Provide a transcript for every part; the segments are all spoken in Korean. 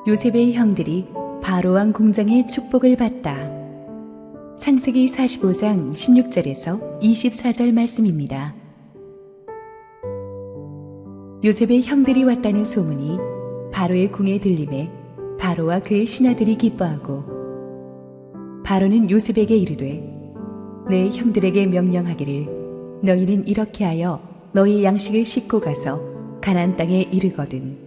요셉의 형들이 바로왕 궁정의 축복을 받다. 창세기 45장 16절에서 24절 말씀입니다. 요셉의 형들이 왔다는 소문이 바로의 궁에 들림에 바로와 그의 신하들이 기뻐하고, 바로는 요셉에게 이르되 내 형들에게 명령하기를 너희는 이렇게 하여 너희 양식을 싣고 가서 가나안 땅에 이르거든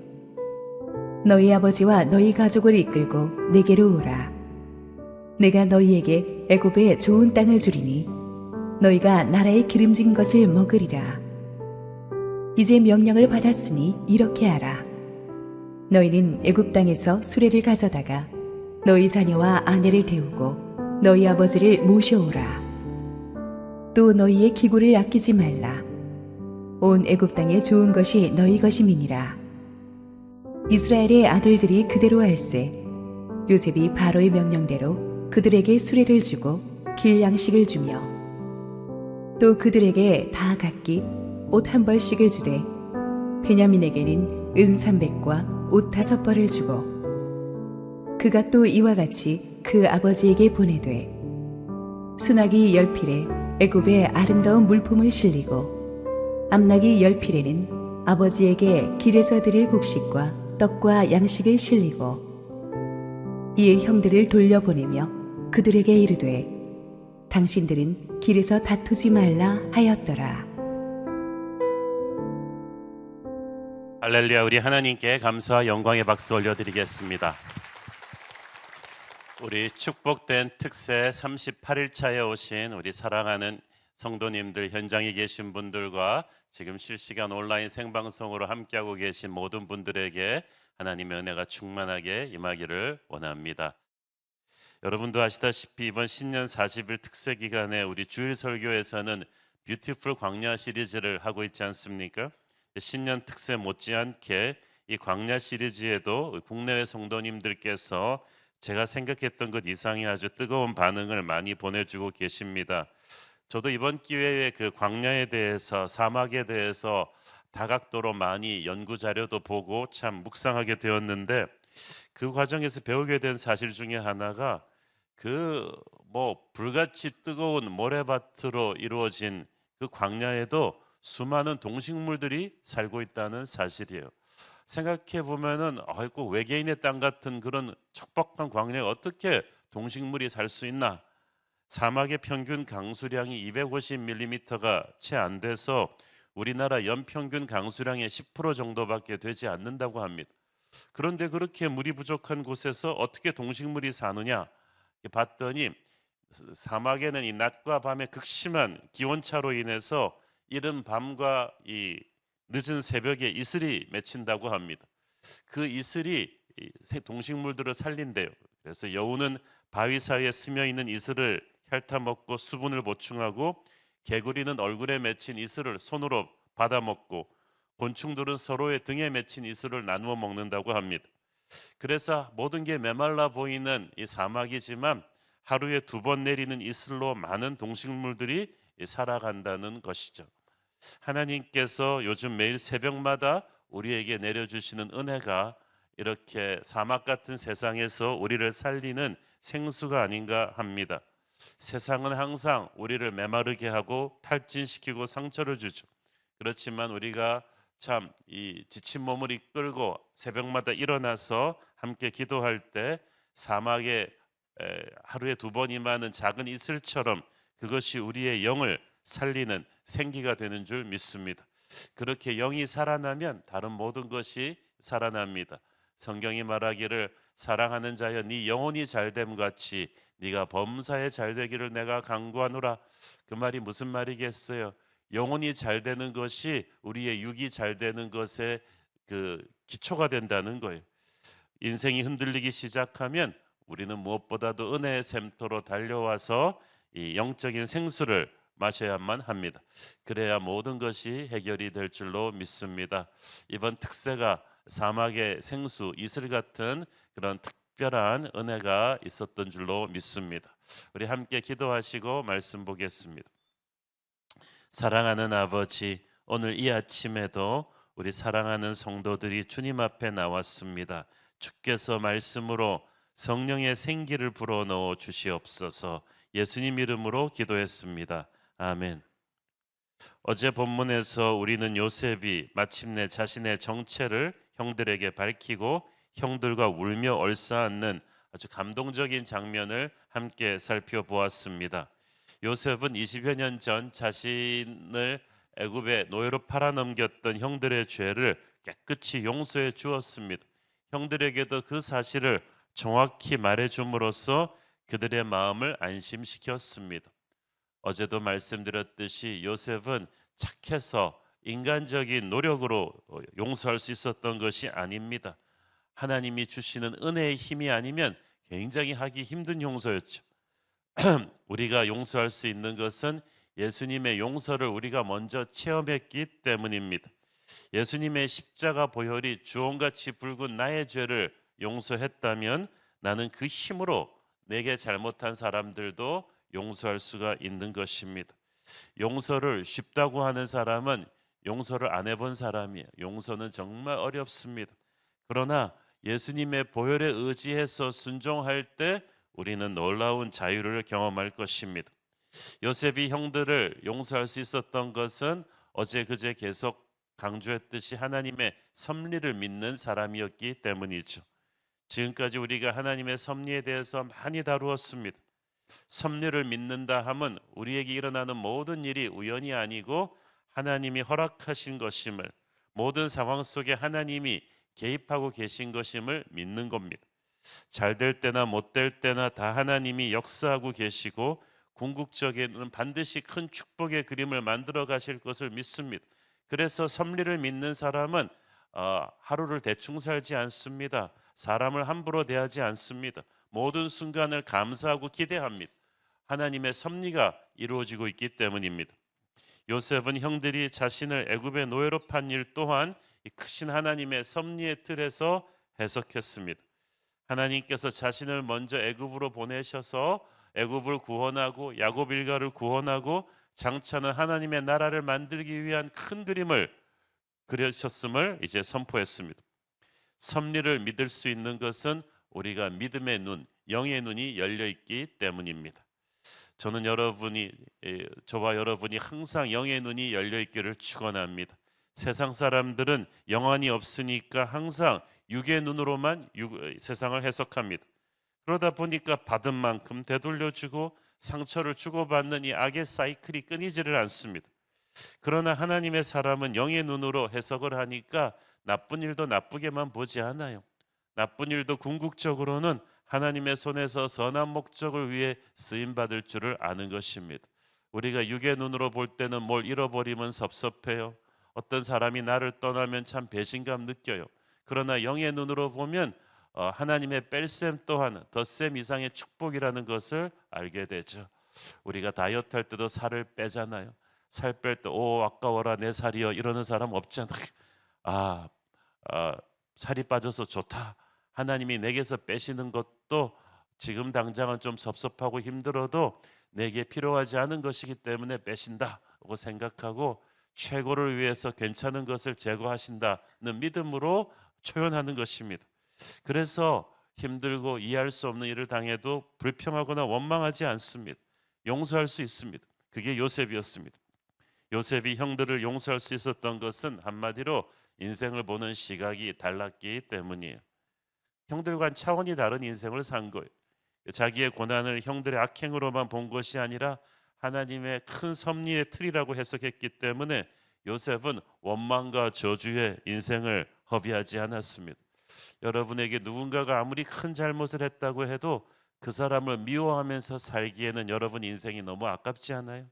너희 아버지와 너희 가족을 이끌고 내게로 오라. 내가 너희에게 애굽의 좋은 땅을 주리니 너희가 나라의 기름진 것을 먹으리라. 이제 명령을 받았으니 이렇게 하라. 너희는 애굽 땅에서 수레를 가져다가 너희 자녀와 아내를 태우고 너희 아버지를 모셔오라. 또 너희의 기구를 아끼지 말라. 온 애굽 땅에 좋은 것이 너희 것임이니라. 이스라엘의 아들들이 그대로 할세. 요셉이 바로의 명령대로 그들에게 수레를 주고 길 양식을 주며, 또 그들에게 다 각기 옷 한 벌씩을 주되 베냐민에게는 은 300과 옷 5벌을 주고, 그가 또 이와 같이 그 아버지에게 보내되 수나기 10필에 애굽의 아름다운 물품을 실리고 암나기 10필에는 아버지에게 길에서 드릴 곡식과 떡과 양식을 실리고, 이에 형들을 돌려보내며 그들에게 이르되 당신들은 길에서 다투지 말라 하였더라. 할렐루야. 우리 하나님께 감사와 영광의 박수 올려드리겠습니다. 우리 축복된 특세 38일차에 오신 우리 사랑하는 성도님들, 현장에 계신 분들과 지금 실시간 온라인 생방송으로 함께하고 계신 모든 분들에게 하나님의 은혜가 충만하게 임하기를 원합니다. 여러분도 아시다시피 이번 신년 40일 특세 기간에 우리 주일 설교에서는 뷰티풀 광야 시리즈를 하고 있지 않습니까? 신년 특세 못지않게 이 광야 시리즈에도 국내외 성도님들께서 제가 생각했던 것 이상의 아주 뜨거운 반응을 많이 보내주고 계십니다. 저도 이번 기회에 그 광야에 대해서, 사막에 대해서 다각도로 많이 연구 자료도 보고 참 묵상하게 되었는데, 그 과정에서 배우게 된 사실 중에 하나가 그 불같이 뜨거운 모래밭으로 이루어진 그 광야에도 수많은 동식물들이 살고 있다는 사실이에요. 생각해 보면은 꼭 외계인의 땅 같은 그런 척박한 광야에 어떻게 동식물이 살 수 있나? 사막의 평균 강수량이 250mm가 채 안 돼서 우리나라 연평균 강수량의 10% 정도밖에 되지 않는다고 합니다. 그런데 그렇게 물이 부족한 곳에서 어떻게 동식물이 사느냐 봤더니, 사막에는 이 낮과 밤의 극심한 기온차로 인해서 이른 밤과 이 늦은 새벽에 이슬이 맺힌다고 합니다. 그 이슬이 동식물들을 살린대요. 그래서 여우는 바위 사이에 스며 있는 이슬을 핥아먹고 수분을 보충하고, 개구리는 얼굴에 맺힌 이슬을 손으로 받아먹고, 곤충들은 서로의 등에 맺힌 이슬을 나누어 먹는다고 합니다. 그래서 모든 게 메말라 보이는 이 사막이지만 하루에 2번 내리는 이슬로 많은 동식물들이 살아간다는 것이죠. 하나님께서 요즘 매일 새벽마다 우리에게 내려주시는 은혜가 이렇게 사막 같은 세상에서 우리를 살리는 생수가 아닌가 합니다. 세상은 항상 우리를 메마르게 하고 탈진시키고 상처를 주죠. 그렇지만 우리가 참 이 지친 몸을 이끌고 새벽마다 일어나서 함께 기도할 때 사막에 하루에 2번 임하는 작은 이슬처럼 그것이 우리의 영을 살리는 생기가 되는 줄 믿습니다. 그렇게 영이 살아나면 다른 모든 것이 살아납니다. 성경이 말하기를 사랑하는 자여 네 영혼이 잘됨 같이 네가 범사에 잘되기를 내가 간구하노라. 그 말이 무슨 말이겠어요? 영혼이 잘되는 것이 우리의 육이 잘되는 것의 그 기초가 된다는 거예요. 인생이 흔들리기 시작하면 우리는 무엇보다도 은혜의 샘터로 달려와서 이 영적인 생수를 마셔야만 합니다. 그래야 모든 것이 해결이 될 줄로 믿습니다. 이번 특세가 사막의 생수, 이슬 같은 그런 특별한 은혜가 있었던 줄로 믿습니다. 우리 함께 기도하시고 말씀 보겠습니다. 사랑하는 아버지, 오늘 이 아침에도 우리 사랑하는 성도들이 주님 앞에 나왔습니다. 주께서 말씀으로 성령의 생기를 불어넣어 주시옵소서. 예수님 이름으로 기도했습니다. 아멘. 어제 본문에서 우리는 요셉이 마침내 자신의 정체를 형들에게 밝히고 형들과 울며 얼싸안는 아주 감동적인 장면을 함께 살펴보았습니다. 요셉은 20여 년 전 자신을 애굽의 노예로 팔아넘겼던 형들의 죄를 깨끗이 용서해 주었습니다. 형들에게도 그 사실을 정확히 말해줌으로써 그들의 마음을 안심시켰습니다. 어제도 말씀드렸듯이 요셉은 착해서 인간적인 노력으로 용서할 수 있었던 것이 아닙니다. 하나님이 주시는 은혜의 힘이 아니면 굉장히 하기 힘든 용서였죠. 우리가 용서할 수 있는 것은 예수님의 용서를 우리가 먼저 체험했기 때문입니다. 예수님의 십자가 보혈이 주홍같이 붉은 나의 죄를 용서했다면 나는 그 힘으로 내게 잘못한 사람들도 용서할 수가 있는 것입니다. 용서를 쉽다고 하는 사람은 용서를 안 해본 사람이에요. 용서는 정말 어렵습니다. 그러나 예수님의 보혈에 의지해서 순종할 때 우리는 놀라운 자유를 경험할 것입니다. 요셉이 형들을 용서할 수 있었던 것은 어제 그제 계속 강조했듯이 하나님의 섭리를 믿는 사람이었기 때문이죠. 지금까지 우리가 하나님의 섭리에 대해서 많이 다루었습니다. 섭리를 믿는다 함은 우리에게 일어나는 모든 일이 우연이 아니고 하나님이 허락하신 것임을, 모든 상황 속에 하나님이 개입하고 계신 것임을 믿는 겁니다. 잘 될 때나 못 될 때나 다 하나님이 역사하고 계시고 궁극적에는 반드시 큰 축복의 그림을 만들어 가실 것을 믿습니다. 그래서 섭리를 믿는 사람은 하루를 대충 살지 않습니다. 사람을 함부로 대하지 않습니다. 모든 순간을 감사하고 기대합니다. 하나님의 섭리가 이루어지고 있기 때문입니다. 요셉은 형들이 자신을 애굽의 노예로 판 일 또한 이 크신 하나님의 섭리의 틀에서 해석했습니다. 하나님께서 자신을 먼저 애굽으로 보내셔서 애굽을 구원하고 야곱 일가를 구원하고 장차는 하나님의 나라를 만들기 위한 큰 그림을 그리셨음을 이제 선포했습니다. 섭리를 믿을 수 있는 것은 우리가 믿음의 눈, 영의 눈이 열려 있기 때문입니다. 저는 저와 여러분이 항상 영의 눈이 열려 있기를 축원합니다. 세상 사람들은 영안이 없으니까 항상 육의 눈으로만 세상을 해석합니다. 그러다 보니까 받은 만큼 되돌려주고 상처를 주고받는 이 악의 사이클이 끊이지를 않습니다. 그러나 하나님의 사람은 영의 눈으로 해석을 하니까 나쁜 일도 나쁘게만 보지 않아요. 나쁜 일도 궁극적으로는 하나님의 손에서 선한 목적을 위해 쓰임받을 줄을 아는 것입니다. 우리가 육의 눈으로 볼 때는 뭘 잃어버리면 섭섭해요. 어떤 사람이 나를 떠나면 참 배신감 느껴요. 그러나 영의 눈으로 보면 하나님의 뺄셈 또한 덧셈 이상의 축복이라는 것을 알게 되죠. 우리가 다이어트 할 때도 살을 빼잖아요. 살 뺄 때 오 아까워라 내 살이여 이러는 사람 없잖아요. 살이 빠져서 좋다. 하나님이 내게서 빼시는 것도 지금 당장은 좀 섭섭하고 힘들어도 내게 필요하지 않은 것이기 때문에 빼신다고 생각하고 최고를 위해서 괜찮은 것을 제거하신다는 믿음으로 초연하는 것입니다. 그래서 힘들고 이해할 수 없는 일을 당해도 불평하거나 원망하지 않습니다. 용서할 수 있습니다. 그게 요셉이었습니다. 요셉이 형들을 용서할 수 있었던 것은 한마디로 인생을 보는 시각이 달랐기 때문이에요. 형들과는 차원이 다른 인생을 산 거예요. 자기의 고난을 형들의 악행으로만 본 것이 아니라 하나님의 큰 섭리의 틀이라고 해석했기 때문에 요셉은 원망과 저주의 인생을 허비하지 않았습니다. 여러분에게 누군가가 아무리 큰 잘못을 했다고 해도 그 사람을 미워하면서 살기에는 여러분 인생이 너무 아깝지 않아요?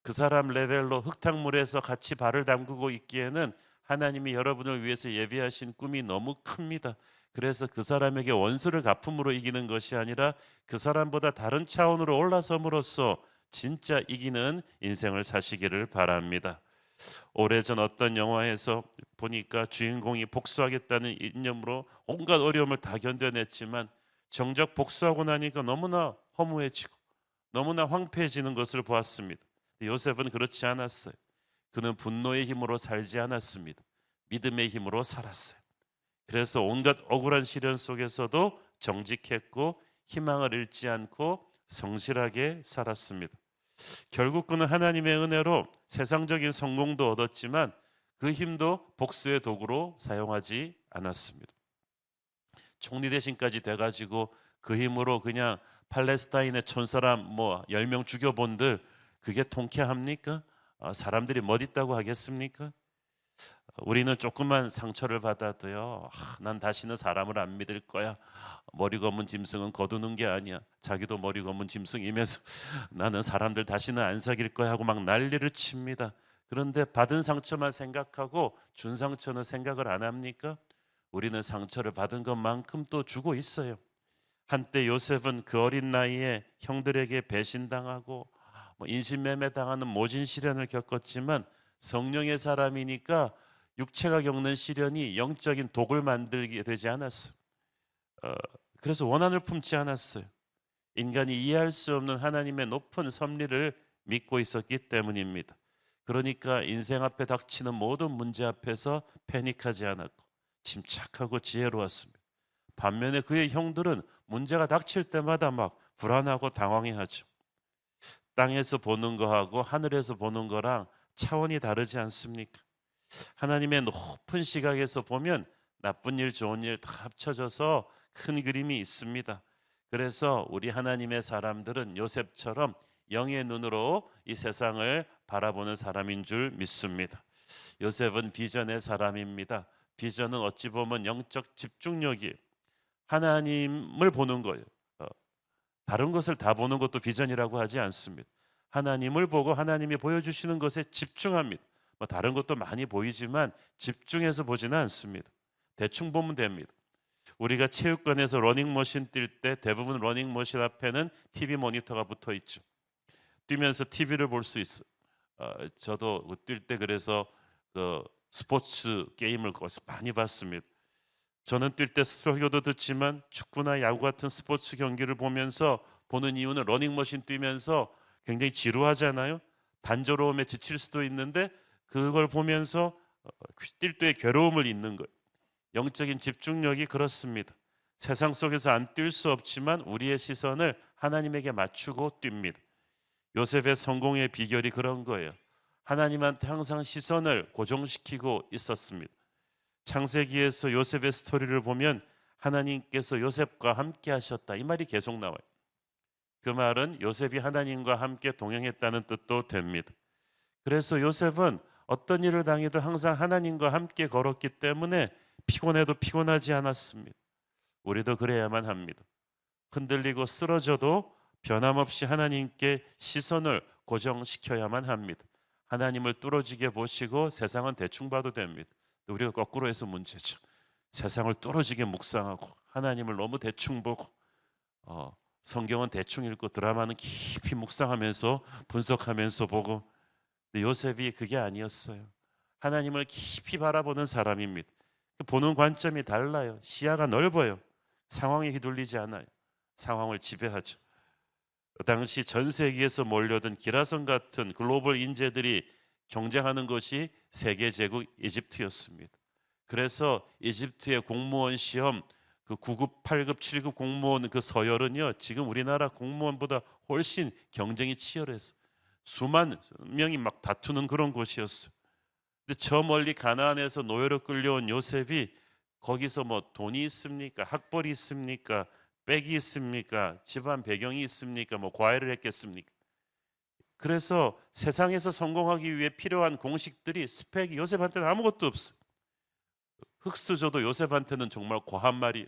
그 사람 레벨로 흙탕물에서 같이 발을 담그고 있기에는 하나님이 여러분을 위해서 예비하신 꿈이 너무 큽니다. 그래서 그 사람에게 원수를 갚음으로 이기는 것이 아니라 그 사람보다 다른 차원으로 올라섬으로써 진짜 이기는 인생을 사시기를 바랍니다. 오래전 어떤 영화에서 보니까 주인공이 복수하겠다는 이념으로 온갖 어려움을 다 견뎌냈지만 정작 복수하고 나니까 너무나 허무해지고 너무나 황폐해지는 것을 보았습니다. 요셉은 그렇지 않았어요. 그는 분노의 힘으로 살지 않았습니다. 믿음의 힘으로 살았어요. 그래서 온갖 억울한 시련 속에서도 정직했고 희망을 잃지 않고 성실하게 살았습니다. 결국 그는 하나님의 은혜로 세상적인 성공도 얻었지만 그 힘도 복수의 도구로 사용하지 않았습니다. 총리 대신까지 돼가지고 그 힘으로 그냥 팔레스타인의 촌사람 뭐 10명 죽여본들 그게 통쾌합니까? 사람들이 멋있다고 하겠습니까? 우리는 조그만 상처를 받아도요, 난 다시는 사람을 안 믿을 거야. 머리 검은 짐승은 거두는 게 아니야. 자기도 머리 검은 짐승이면서 나는 사람들 다시는 안 사귈 거야 하고 막 난리를 칩니다. 그런데 받은 상처만 생각하고 준 상처는 생각을 안 합니까? 우리는 상처를 받은 것만큼 또 주고 있어요. 한때 요셉은 그 어린 나이에 형들에게 배신당하고 인신매매 당하는 모진 시련을 겪었지만 성령의 사람이니까 육체가 겪는 시련이 영적인 독을 만들게 되지 않았어요. 그래서 원한을 품지 않았어요. 인간이 이해할 수 없는 하나님의 높은 섭리를 믿고 있었기 때문입니다. 그러니까 인생 앞에 닥치는 모든 문제 앞에서 패닉하지 않았고 침착하고 지혜로웠습니다. 반면에 그의 형들은 문제가 닥칠 때마다 막 불안하고 당황해하죠. 땅에서 보는 거하고 하늘에서 보는 거랑 차원이 다르지 않습니까? 하나님의 높은 시각에서 보면 나쁜 일 좋은 일 다 합쳐져서 큰 그림이 있습니다. 그래서 우리 하나님의 사람들은 요셉처럼 영의 눈으로 이 세상을 바라보는 사람인 줄 믿습니다. 요셉은 비전의 사람입니다. 비전은 어찌 보면 영적 집중력이에요. 하나님을 보는 거예요. 다른 것을 다 보는 것도 비전이라고 하지 않습니다. 하나님을 보고 하나님이 보여주시는 것에 집중합니다. 다른 것도 많이 보이지만 집중해서 보지는 않습니다. 대충 보면 됩니다. 우리가 체육관에서 러닝머신 뛸 때 대부분 러닝머신 앞에는 TV 모니터가 붙어 있죠. 뛰면서 TV를 볼 수 있어요. 저도 뛸 때 그래서 그 스포츠 게임을 거기서 많이 봤습니다. 저는 뛸 때 설교도 듣지만 축구나 야구 같은 스포츠 경기를 보면서 보는 이유는 러닝머신 뛰면서 굉장히 지루하잖아요. 단조로움에 지칠 수도 있는데 그걸 보면서 뛸 때의 괴로움을 잊는 거예요. 영적인 집중력이 그렇습니다. 세상 속에서 안 뛸 수 없지만 우리의 시선을 하나님에게 맞추고 뜁니다. 요셉의 성공의 비결이 그런 거예요. 하나님한테 항상 시선을 고정시키고 있었습니다. 창세기에서 요셉의 스토리를 보면 하나님께서 요셉과 함께 하셨다 이 말이 계속 나와요. 그 말은 요셉이 하나님과 함께 동행했다는 뜻도 됩니다. 그래서 요셉은 어떤 일을 당해도 항상 하나님과 함께 걸었기 때문에 피곤해도 피곤하지 않았습니다. 우리도 그래야만 합니다. 흔들리고 쓰러져도 변함없이 하나님께 시선을 고정시켜야만 합니다. 하나님을 뚫어지게 보시고 세상은 대충 봐도 됩니다. 우리가 거꾸로 해서 문제죠. 세상을 뚫어지게 묵상하고 하나님을 너무 대충 보고 성경은 대충 읽고 드라마는 깊이 묵상하면서 분석하면서 보고. 근데 요셉이 그게 아니었어요. 하나님을 깊이 바라보는 사람입니다. 보는 관점이 달라요. 시야가 넓어요. 상황에 휘둘리지 않아요. 상황을 지배하죠. 그 당시 전 세계에서 몰려든 기라성 같은 글로벌 인재들이 경쟁하는 것이 세계 제국 이집트였습니다. 그래서 이집트의 공무원 시험 그 9급, 8급, 7급 공무원 그 서열은요 지금 우리나라 공무원보다 훨씬 경쟁이 치열해서 수만 명이 막 다투는 그런 곳이었어요. 근데 저 멀리 가나안에서 노예로 끌려온 요셉이 거기서 뭐 돈이 있습니까? 학벌이 있습니까? 백이 있습니까? 집안 배경이 있습니까? 뭐 과외를 했겠습니까? 그래서 세상에서 성공하기 위해 필요한 공식들이 스펙이 요셉한테는 아무것도 없어요. 흙수저도 요셉한테는 정말 과한 말이에요.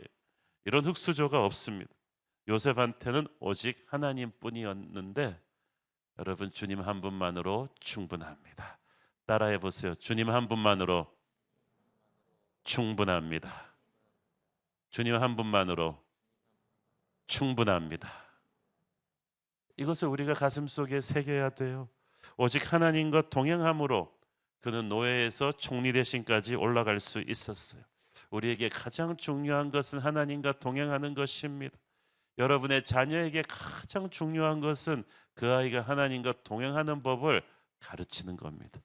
이런 흙수저가 없습니다. 요셉한테는 오직 하나님뿐이었는데 여러분 주님 한 분만으로 충분합니다. 따라해 보세요. 주님 한 분만으로 충분합니다. 주님 한 분만으로 충분합니다. 이것을 우리가 가슴속에 새겨야 돼요. 오직 하나님과 동행함으로 그는 노예에서 총리 대신까지 올라갈 수 있었어요. 우리에게 가장 중요한 것은 하나님과 동행하는 것입니다. 여러분의 자녀에게 가장 중요한 것은 그 아이가 하나님과 동행하는 법을 가르치는 겁니다.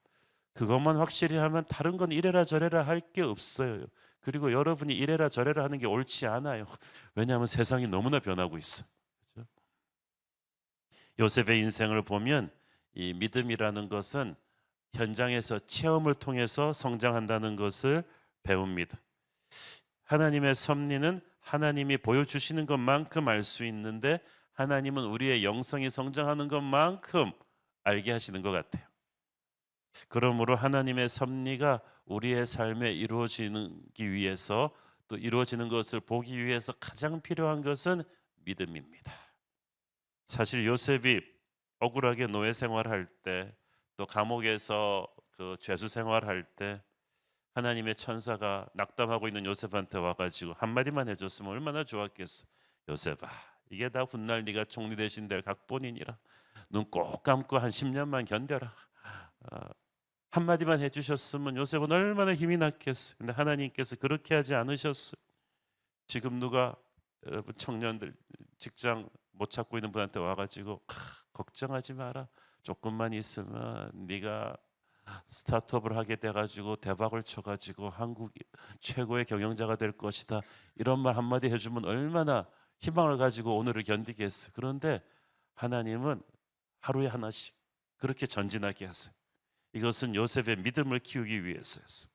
그것만 확실히 하면 다른 건 이래라 저래라 할 게 없어요. 그리고 여러분이 이래라 저래라 하는 게 옳지 않아요. 왜냐하면 세상이 너무나 변하고 있어. 그렇죠? 요셉의 인생을 보면 이 믿음이라는 것은 현장에서 체험을 통해서 성장한다는 것을 배웁니다. 하나님의 섭리는 하나님이 보여주시는 것만큼 알 수 있는데 하나님은 우리의 영성이 성장하는 것만큼 알게 하시는 것 같아요. 그러므로 하나님의 섭리가 우리의 삶에 이루어지기 위해서 또 이루어지는 것을 보기 위해서 가장 필요한 것은 믿음입니다. 사실 요셉이 억울하게 노예 생활할 때 또 감옥에서 그 죄수 생활할 때 하나님의 천사가 낙담하고 있는 요셉한테 와가지고 한마디만 해줬으면 얼마나 좋았겠어. 요셉아, 이게 다 훗날 네가 총리 대신 될 각본이니라. 눈 꼭 감고 한 10년만 견뎌라. 한마디만 해주셨으면 요셉은 얼마나 힘이 났겠어. 근데 하나님께서 그렇게 하지 않으셨어요. 지금 누가 여러분 청년들 직장 못 찾고 있는 분한테 와가지고 걱정하지 마라. 조금만 있으면 네가 스타트업을 하게 돼가지고 대박을 쳐가지고 한국 최고의 경영자가 될 것이다. 이런 말 한마디 해주면 얼마나 희망을 가지고 오늘을 견디겠어. 그런데 하나님은 하루에 하나씩 그렇게 전진하게 하세요. 이것은 요셉의 믿음을 키우기 위해서였어요.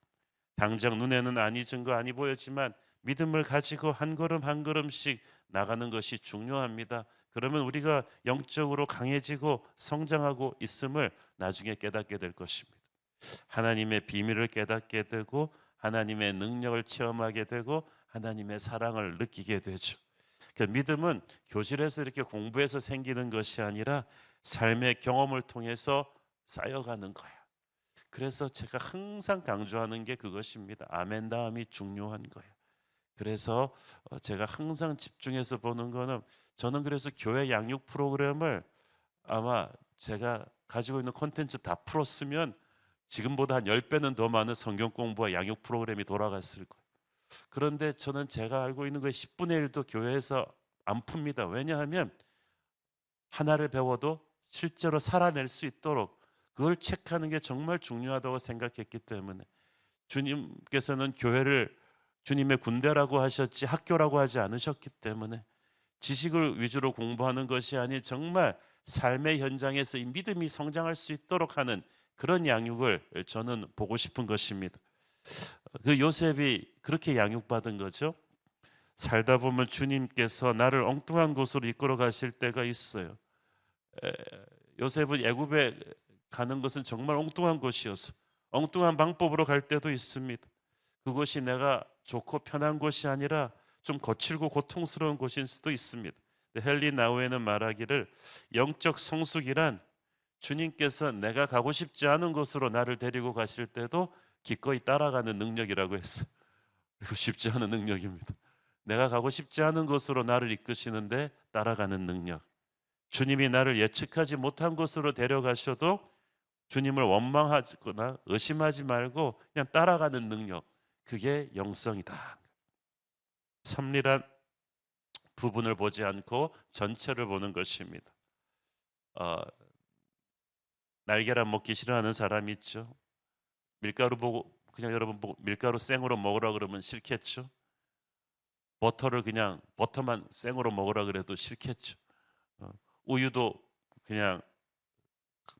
당장 눈에는 아니 증거 아니 보였지만 믿음을 가지고 한 걸음 한 걸음씩 나가는 것이 중요합니다. 그러면 우리가 영적으로 강해지고 성장하고 있음을 나중에 깨닫게 될 것입니다. 하나님의 비밀을 깨닫게 되고 하나님의 능력을 체험하게 되고 하나님의 사랑을 느끼게 되죠. 그 믿음은 교실에서 이렇게 공부해서 생기는 것이 아니라 삶의 경험을 통해서 쌓여가는 거야. 그래서 제가 항상 강조하는 게 그것입니다. 아멘 다음이 중요한 거예요. 그래서 제가 항상 집중해서 보는 거는 저는 그래서 교회 양육 프로그램을 아마 제가 가지고 있는 콘텐츠 다 풀었으면 지금보다 한 10배는 더 많은 성경 공부와 양육 프로그램이 돌아갔을 거예요. 그런데 저는 제가 알고 있는 거의 10분의 1도 교회에서 안 풉니다. 왜냐하면 하나를 배워도 실제로 살아낼 수 있도록 그걸 체크하는 게 정말 중요하다고 생각했기 때문에 주님께서는 교회를 주님의 군대라고 하셨지 학교라고 하지 않으셨기 때문에 지식을 위주로 공부하는 것이 아닌 정말 삶의 현장에서 이 믿음이 성장할 수 있도록 하는 그런 양육을 저는 보고 싶은 것입니다. 그 요셉이 그렇게 양육받은 거죠. 살다 보면 주님께서 나를 엉뚱한 곳으로 이끌어 가실 때가 있어요. 요셉은 애굽에 가는 것은 정말 엉뚱한 곳이어서 엉뚱한 방법으로 갈 때도 있습니다. 그것이 내가 좋고 편한 곳이 아니라 좀 거칠고 고통스러운 곳일 수도 있습니다. 헨리 나우에는 말하기를 영적 성숙이란 주님께서 내가 가고 싶지 않은 곳으로 나를 데리고 가실 때도 기꺼이 따라가는 능력이라고 했어. 이거 쉽지 않은 능력입니다. 내가 가고 싶지 않은 곳으로 나를 이끄시는데 따라가는 능력. 주님이 나를 예측하지 못한 곳으로 데려가셔도 주님을 원망하거나 의심하지 말고 그냥 따라가는 능력. 그게 영성이다. 섭리란 부분을 보지 않고 전체를 보는 것입니다. 날계란 먹기 싫어하는 사람이 있죠. 밀가루 보고 그냥 여러분 보고 밀가루 생으로 먹으라 그러면 싫겠죠. 버터를 그냥 버터만 생으로 먹으라 그래도 싫겠죠. 우유도 그냥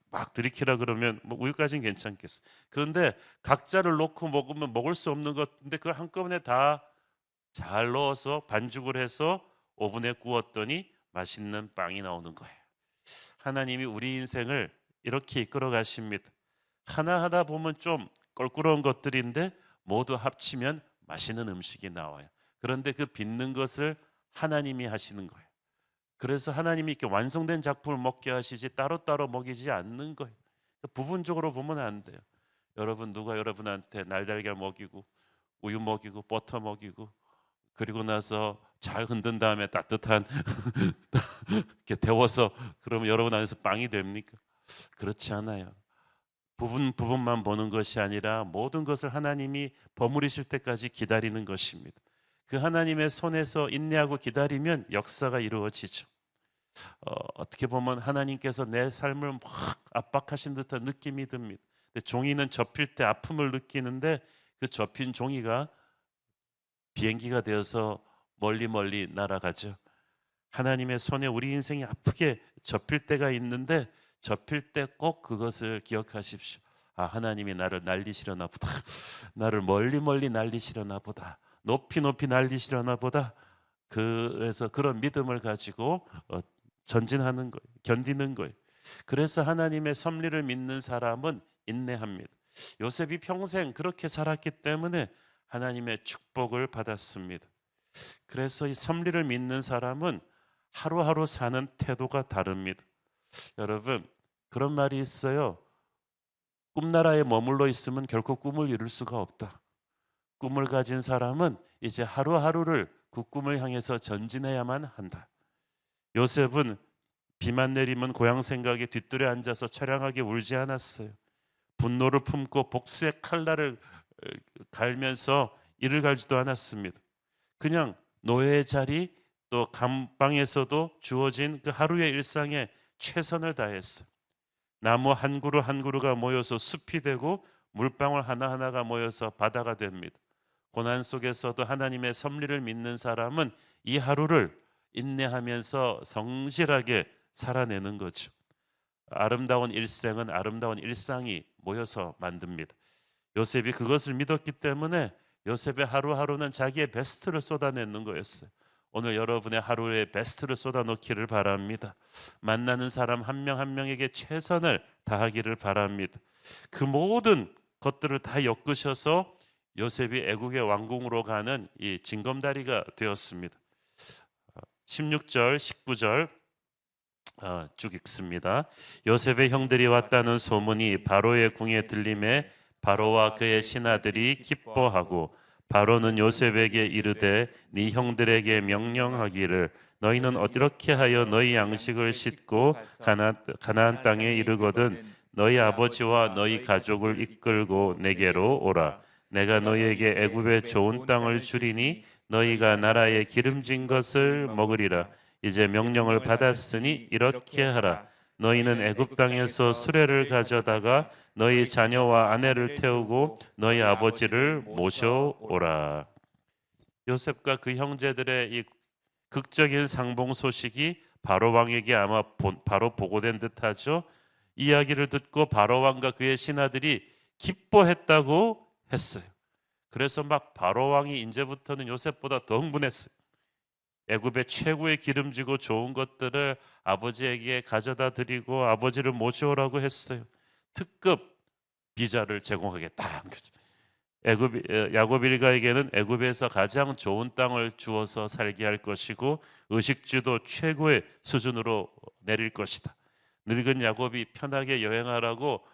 막 들이키라 그러면 뭐 우유까지는 괜찮겠어. 그런데 각자를 놓고 먹으면 먹을 수 없는 것인데 그걸 한꺼번에 다 잘 넣어서 반죽을 해서 오븐에 구웠더니 맛있는 빵이 나오는 거예요. 하나님이 우리 인생을 이렇게 이끌어 가십니다. 하나하나 보면 좀 껄끄러운 것들인데 모두 합치면 맛있는 음식이 나와요. 그런데 그 빚는 것을 하나님이 하시는 거예요. 그래서 하나님이 이렇게 완성된 작품을 먹게 하시지 따로따로 먹이지 않는 거예요. 부분적으로 보면 안 돼요. 여러분 누가 여러분한테 날달걀 먹이고 우유 먹이고 버터 먹이고 그리고 나서 잘 흔든 다음에 따뜻한 이렇게 데워서 그러면 여러분 안에서 빵이 됩니까? 그렇지 않아요. 부분만 보는 것이 아니라 모든 것을 하나님이 버무리실 때까지 기다리는 것입니다. 그 하나님의 손에서 인내하고 기다리면 역사가 이루어지죠. 어떻게 보면 하나님께서 내 삶을 막 압박하신 듯한 느낌이 듭니다. 근데 종이는 접힐 때 아픔을 느끼는데 그 접힌 종이가 비행기가 되어서 멀리 멀리 날아가죠. 하나님의 손에 우리 인생이 아프게 접힐 때가 있는데 접힐 때 꼭 그것을 기억하십시오. 아, 하나님이 나를 날리시려나 보다. 나를 멀리 멀리 날리시려나 보다. 높이 높이 날리시려나 보다. 그래서 그런 믿음을 가지고 전진하는 거예요. 견디는 거예요. 그래서 하나님의 섭리를 믿는 사람은 인내합니다. 요셉이 평생 그렇게 살았기 때문에 하나님의 축복을 받았습니다. 그래서 이 섭리를 믿는 사람은 하루하루 사는 태도가 다릅니다. 여러분, 그런 말이 있어요. 꿈나라에 머물러 있으면 결코 꿈을 이룰 수가 없다. 꿈을 가진 사람은 이제 하루하루를 그 꿈을 향해서 전진해야만 한다. 요셉은 비만 내리면 고향 생각에 뒷뜰에 앉아서 처량하게 울지 않았어요. 분노를 품고 복수의 칼날을 갈면서 이를 갈지도 않았습니다. 그냥 노예의 자리, 또 감방에서도 주어진 그 하루의 일상에 최선을 다했어요. 나무 한 그루 한 그루가 모여서 숲이 되고 물방울 하나하나가 모여서 바다가 됩니다. 고난 속에서도 하나님의 섭리를 믿는 사람은 이 하루를 인내하면서 성실하게 살아내는 거죠. 아름다운 일생은 아름다운 일상이 모여서 만듭니다. 요셉이 그것을 믿었기 때문에 요셉의 하루하루는 자기의 베스트를 쏟아내는 거였어요. 오늘 여러분의 하루의 베스트를 쏟아놓기를 바랍니다. 만나는 사람 한 명 한 명에게 최선을 다하기를 바랍니다. 그 모든 것들을 다 엮으셔서 요셉이 애국의 왕궁으로 가는 이 징검다리가 되었습니다. 16절, 19절 쭉 읽습니다. 요셉의 형들이 왔다는 소문이 바로의 궁에 들림에 바로와 그의 신하들이 기뻐하고 바로는 요셉에게 이르되 네 형들에게 명령하기를 너희는 어떻게 하여 너희 양식을 싣고 가나안 땅에 이르거든 너희 아버지와 너희 가족을 이끌고 내게로 오라. 내가 너희에게 애굽의 좋은 땅을 주리니 너희가 나라의 기름진 것을 먹으리라. 이제 명령을 받았으니 이렇게 하라. 너희는 애굽 땅에서 수레를 가져다가 너희 자녀와 아내를 태우고 너희 아버지를 모셔오라. 요셉과 그 형제들의 이 극적인 상봉 소식이 바로 왕에게 아마 바로 보고된 듯하죠. 이야기를 듣고 바로 왕과 그의 신하들이 기뻐했다고 했어요. 그래서 막 바로 왕이 이제부터는 요셉보다 더 흥분했어요. 애굽의 최고의 기름지고 좋은 것들을 아버지에게 가져다 드리고 아버지를 모셔오라고 했어요. 특급 비자를 제공하겠다. 야곱 일가에게는 애굽에서 가장 좋은 땅을 주어서 살게 할 것이고 의식주도 최고의 수준으로 내릴 것이다. 늙은 야곱이 편하게 여행하라고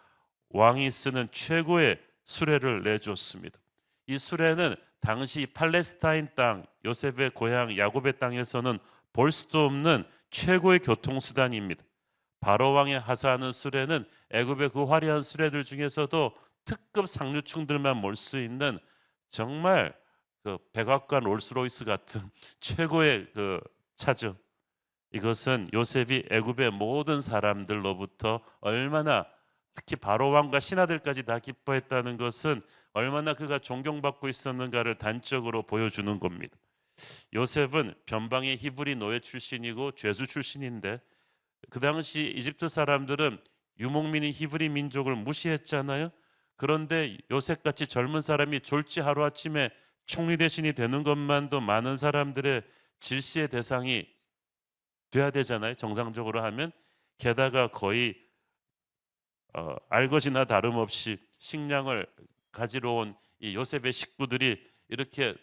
왕이 쓰는 최고의 수레를 내줬습니다. 이 수레는 당시 팔레스타인 땅, 요셉의 고향 야곱의 땅에서는 볼 수도 없는 최고의 교통수단입니다. 바로 왕의 하사하는 수레는 애굽의 그 화려한 수레들 중에서도 특급 상류층들만 몰 수 있는 정말 그 백악관 롤스로이스 같은 최고의 그 차죠. 이것은 요셉이 애굽의 모든 사람들로부터 얼마나 특히 바로 왕과 신하들까지 다 기뻐했다는 것은 얼마나 그가 존경받고 있었는가를 단적으로 보여주는 겁니다. 요셉은 변방의 히브리 노예 출신이고 죄수 출신인데 그 당시 이집트 사람들은 유목민인 히브리 민족을 무시했잖아요. 그런데 요셉같이 젊은 사람이 졸지 하루아침에 총리 대신이 되는 것만도 많은 사람들의 질시의 대상이 돼야 되잖아요. 정상적으로 하면. 게다가 거의 알것이나 다름없이 식량을 가지러 온 이 요셉의 식구들이 이렇게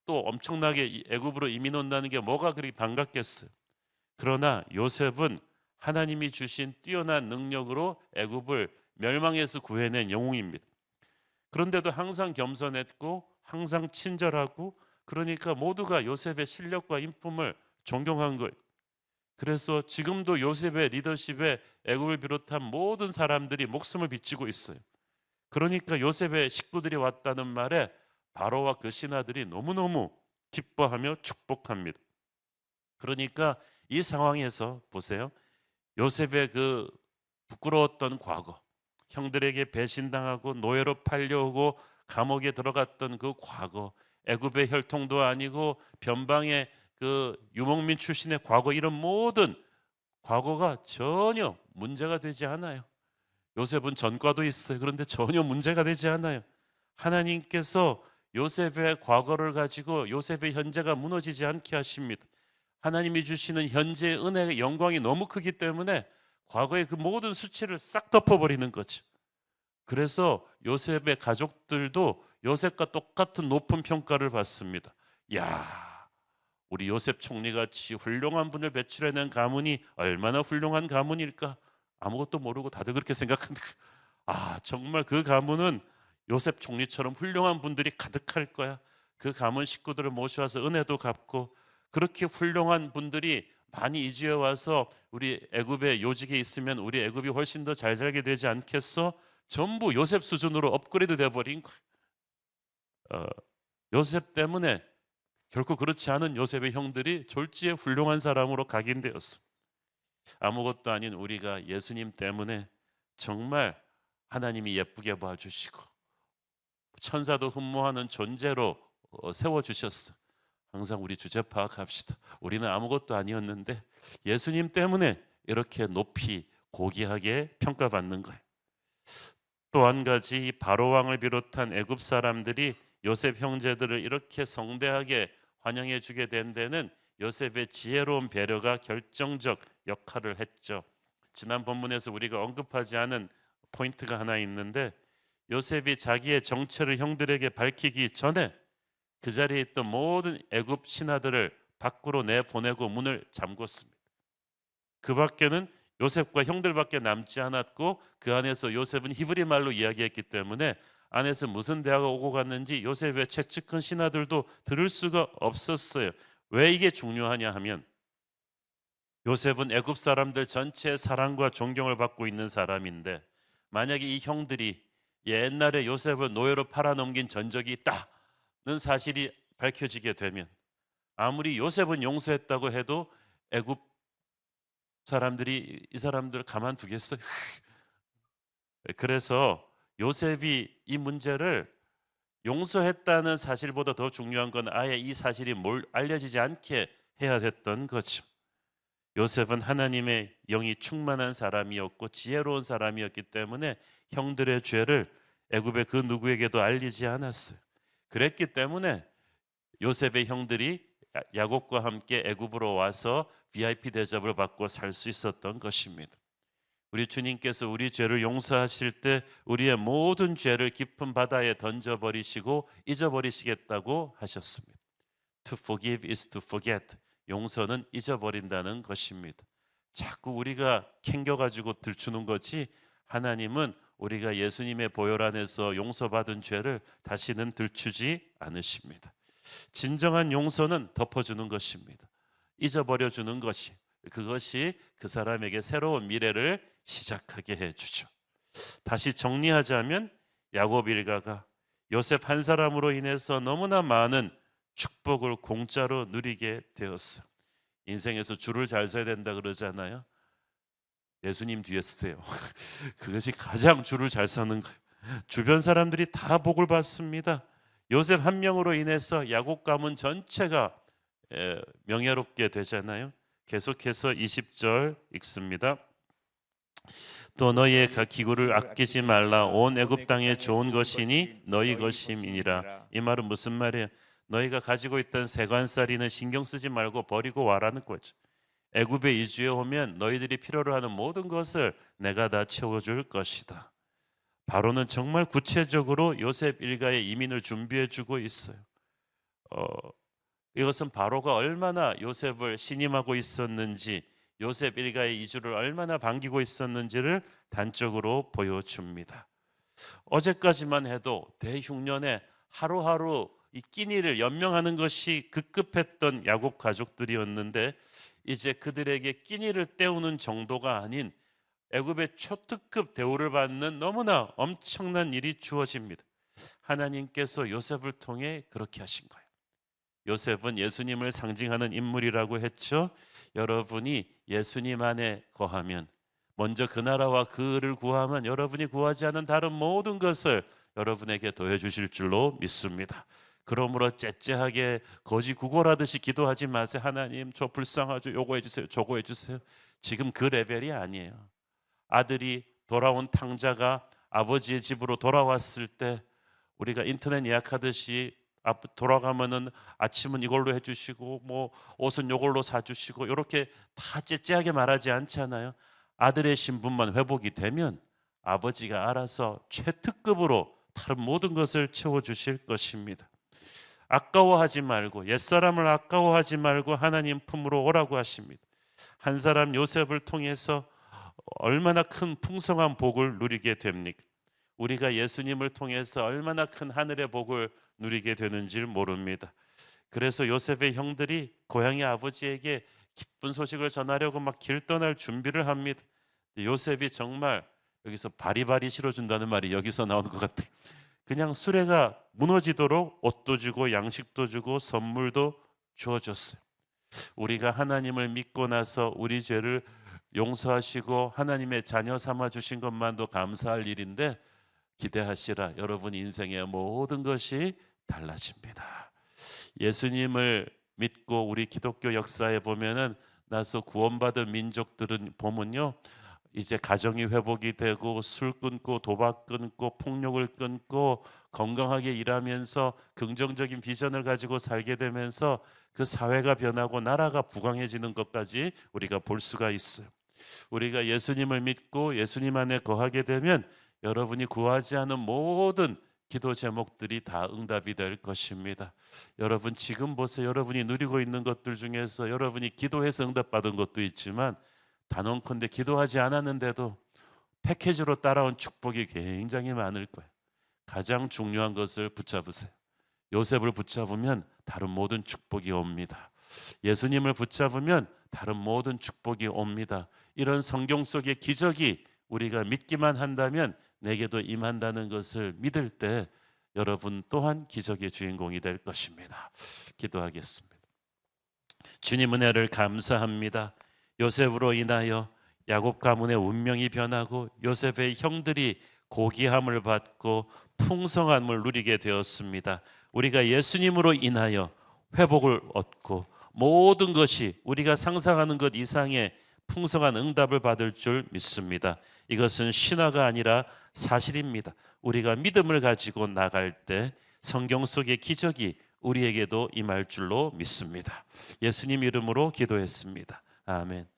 또 엄청나게 애굽으로 이민 온다는 게 뭐가 그리 반갑겠어요. 그러나 요셉은 하나님이 주신 뛰어난 능력으로 애굽을 멸망에서 구해낸 영웅입니다. 그런데도 항상 겸손했고 항상 친절하고 그러니까 모두가 요셉의 실력과 인품을 존경한 거예요. 그래서 지금도 요셉의 리더십에 애굽을 비롯한 모든 사람들이 목숨을 비치고 있어요. 그러니까 요셉의 식구들이 왔다는 말에 바로와 그 신하들이 너무너무 기뻐하며 축복합니다. 그러니까 이 상황에서 보세요. 요셉의 그 부끄러웠던 과거, 형들에게 배신당하고 노예로 팔려오고 감옥에 들어갔던 그 과거, 애굽의 혈통도 아니고 변방의 그 유목민 출신의 과거, 이런 모든 과거가 전혀 문제가 되지 않아요. 요셉은 전과도 있어요. 그런데 전혀 문제가 되지 않아요. 하나님께서 요셉의 과거를 가지고 요셉의 현재가 무너지지 않게 하십니다. 하나님이 주시는 현재의 은혜의 영광이 너무 크기 때문에 과거의 그 모든 수치를 싹 덮어버리는 거죠. 그래서 요셉의 가족들도 요셉과 똑같은 높은 평가를 받습니다. 야, 우리 요셉 총리같이 훌륭한 분을 배출해낸 가문이 얼마나 훌륭한 가문일까? 아무것도 모르고 다들 그렇게 생각한다. 정말 그 가문은 요셉 총리처럼 훌륭한 분들이 가득할 거야. 그 가문 식구들을 모셔와서 은혜도 갚고, 그렇게 훌륭한 분들이 많이 이주해 와서 우리 애굽에 요직에 있으면 우리 애굽이 훨씬 더 잘 살게 되지 않겠어? 전부 요셉 수준으로 업그레이드 돼버린 거예요. 요셉 때문에 결코 그렇지 않은 요셉의 형들이 졸지에 훌륭한 사람으로 각인되었어. 아무것도 아닌 우리가 예수님 때문에 정말 하나님이 예쁘게 봐주시고 천사도 흠모하는 존재로 세워주셨어. 항상 우리 주제 파악합시다. 우리는 아무것도 아니었는데 예수님 때문에 이렇게 높이 고귀하게 평가받는 거예요. 또 한 가지, 바로 왕을 비롯한 애굽 사람들이 요셉 형제들을 이렇게 성대하게 환영해 주게 된 데는 요셉의 지혜로운 배려가 결정적 역할을 했죠. 지난 본문에서 우리가 언급하지 않은 포인트가 하나 있는데, 요셉이 자기의 정체를 형들에게 밝히기 전에 그 자리에 있던 모든 애굽 신하들을 밖으로 내보내고 문을 잠궜습니다. 그 밖에는 요셉과 형들밖에 남지 않았고, 그 안에서 요셉은 히브리 말로 이야기했기 때문에 안에서 무슨 대화가 오고 갔는지 요셉의 최측근 신하들도 들을 수가 없었어요. 왜 이게 중요하냐 하면, 요셉은 애굽 사람들 전체의 사랑과 존경을 받고 있는 사람인데, 만약에 이 형들이 옛날에 요셉을 노예로 팔아넘긴 전적이 있다는 사실이 밝혀지게 되면, 아무리 요셉은 용서했다고 해도 애굽 사람들이 이 사람들을 가만두겠어요? 그래서 요셉이 이 문제를 용서했다는 사실보다 더 중요한 건 아예 이 사실이 알려지지 않게 해야 됐던 거죠. 요셉은 하나님의 영이 충만한 사람이었고 지혜로운 사람이었기 때문에 형들의 죄를 애굽의 그 누구에게도 알리지 않았어요. 그랬기 때문에 요셉의 형들이 야곱과 함께 애굽으로 와서 VIP 대접을 받고 살 수 있었던 것입니다. 우리 주님께서 우리 죄를 용서하실 때 우리의 모든 죄를 깊은 바다에 던져버리시고 잊어버리시겠다고 하셨습니다. To forgive is to forget. 용서는 잊어버린다는 것입니다. 자꾸 우리가 캥겨가지고 들추는 거지, 하나님은 우리가 예수님의 보혈 안에서 용서받은 죄를 다시는 들추지 않으십니다. 진정한 용서는 덮어주는 것입니다. 잊어버려주는 것이, 그것이 그 사람에게 새로운 미래를 시작하게 해주죠. 다시 정리하자면 야곱 일가가 요셉 한 사람으로 인해서 너무나 많은 축복을 공짜로 누리게 되었어요. 인생에서 줄을 잘 서야 된다 그러잖아요. 예수님 뒤에 서세요. 그것이 가장 줄을 잘 서는 거예요. 주변 사람들이 다 복을 받습니다. 요셉 한 명으로 인해서 야곱 가문 전체가 명예롭게 되잖아요. 계속해서 20절 읽습니다. 또 너희의 기구를 아끼지 말라. 온 애굽 땅에 좋은 것이니 너희 것임이니라. 이 말은 무슨 말이에요? 너희가 가지고 있던 세관살이는 신경 쓰지 말고 버리고 와라는 거죠. 애굽에 이주해 오면 너희들이 필요로 하는 모든 것을 내가 다 채워줄 것이다. 바로는 정말 구체적으로 요셉 일가의 이민을 준비해 주고 있어요. 이것은 바로가 얼마나 요셉을 신임하고 있었는지, 요셉 일가의 이주를 얼마나 반기고 있었는지를 단적으로 보여줍니다. 어제까지만 해도 대흉년에 하루하루 이 끼니를 연명하는 것이 급급했던 야곱 가족들이었는데, 이제 그들에게 끼니를 때우는 정도가 아닌 애굽의 초특급 대우를 받는 너무나 엄청난 일이 주어집니다. 하나님께서 요셉을 통해 그렇게 하신 거예요. 요셉은 예수님을 상징하는 인물이라고 했죠. 여러분이 예수님 안에 거하면 먼저 그 나라와 그를 구하면 여러분이 구하지 않은 다른 모든 것을 여러분에게 더해 주실 줄로 믿습니다. 그러므로 째째하게 거지 구걸하듯이 기도하지 마세요. 하나님 저 불쌍하죠. 요거 해주세요. 저거 해주세요. 지금 그 레벨이 아니에요. 아들이 돌아온 탕자가 아버지의 집으로 돌아왔을 때 우리가 인터넷 예약하듯이 돌아가면은 아침은 이걸로 해주시고 뭐 옷은 이걸로 사주시고 이렇게 다 째째하게 말하지 않잖아요. 아들의 신분만 회복이 되면 아버지가 알아서 최특급으로 다른 모든 것을 채워주실 것입니다. 아까워하지 말고, 옛사람을 아까워하지 말고 하나님 품으로 오라고 하십니다. 한 사람 요셉을 통해서 얼마나 큰 풍성한 복을 누리게 됩니까? 우리가 예수님을 통해서 얼마나 큰 하늘의 복을 누리게 되는지 모릅니다. 그래서 요셉의 형들이 고향의 아버지에게 기쁜 소식을 전하려고 막 길 떠날 준비를 합니다. 요셉이 정말 여기서 바리바리 실어준다는 말이 여기서 나오는 것 같아요. 그냥 수레가 무너지도록 옷도 주고 양식도 주고 선물도 주어줬어요. 우리가 하나님을 믿고 나서 우리 죄를 용서하시고 하나님의 자녀 삼아 주신 것만도 감사할 일인데, 기대하시라. 여러분 인생의 모든 것이 달라집니다. 예수님을 믿고 우리 기독교 역사에 보면은 나서 구원받은 민족들은 보면요, 이제 가정이 회복이 되고 술 끊고 도박 끊고 폭력을 끊고 건강하게 일하면서 긍정적인 비전을 가지고 살게 되면서 그 사회가 변하고 나라가 부강해지는 것까지 우리가 볼 수가 있어요. 우리가 예수님을 믿고 예수님 안에 거하게 되면 여러분이 구하지 않은 모든 기도 제목들이 다 응답이 될 것입니다. 여러분 지금 보세요. 여러분이 누리고 있는 것들 중에서 여러분이 기도해서 응답받은 것도 있지만 단언컨대 기도하지 않았는데도 패키지로 따라온 축복이 굉장히 많을 거예요. 가장 중요한 것을 붙잡으세요. 요셉을 붙잡으면 다른 모든 축복이 옵니다. 예수님을 붙잡으면 다른 모든 축복이 옵니다. 이런 성경 속의 기적이 우리가 믿기만 한다면 내게도 임한다는 것을 믿을 때 여러분 또한 기적의 주인공이 될 것입니다. 기도하겠습니다. 주님 은혜를 감사합니다. 요셉으로 인하여 야곱 가문의 운명이 변하고 요셉의 형들이 고귀함을 받고 풍성함을 누리게 되었습니다. 우리가 예수님으로 인하여 회복을 얻고 모든 것이 우리가 상상하는 것 이상의 풍성한 응답을 받을 줄 믿습니다. 이것은 신화가 아니라 사실입니다. 우리가 믿음을 가지고 나갈 때 성경 속의 기적이 우리에게도 임할 줄로 믿습니다. 예수님 이름으로 기도했습니다. 아멘.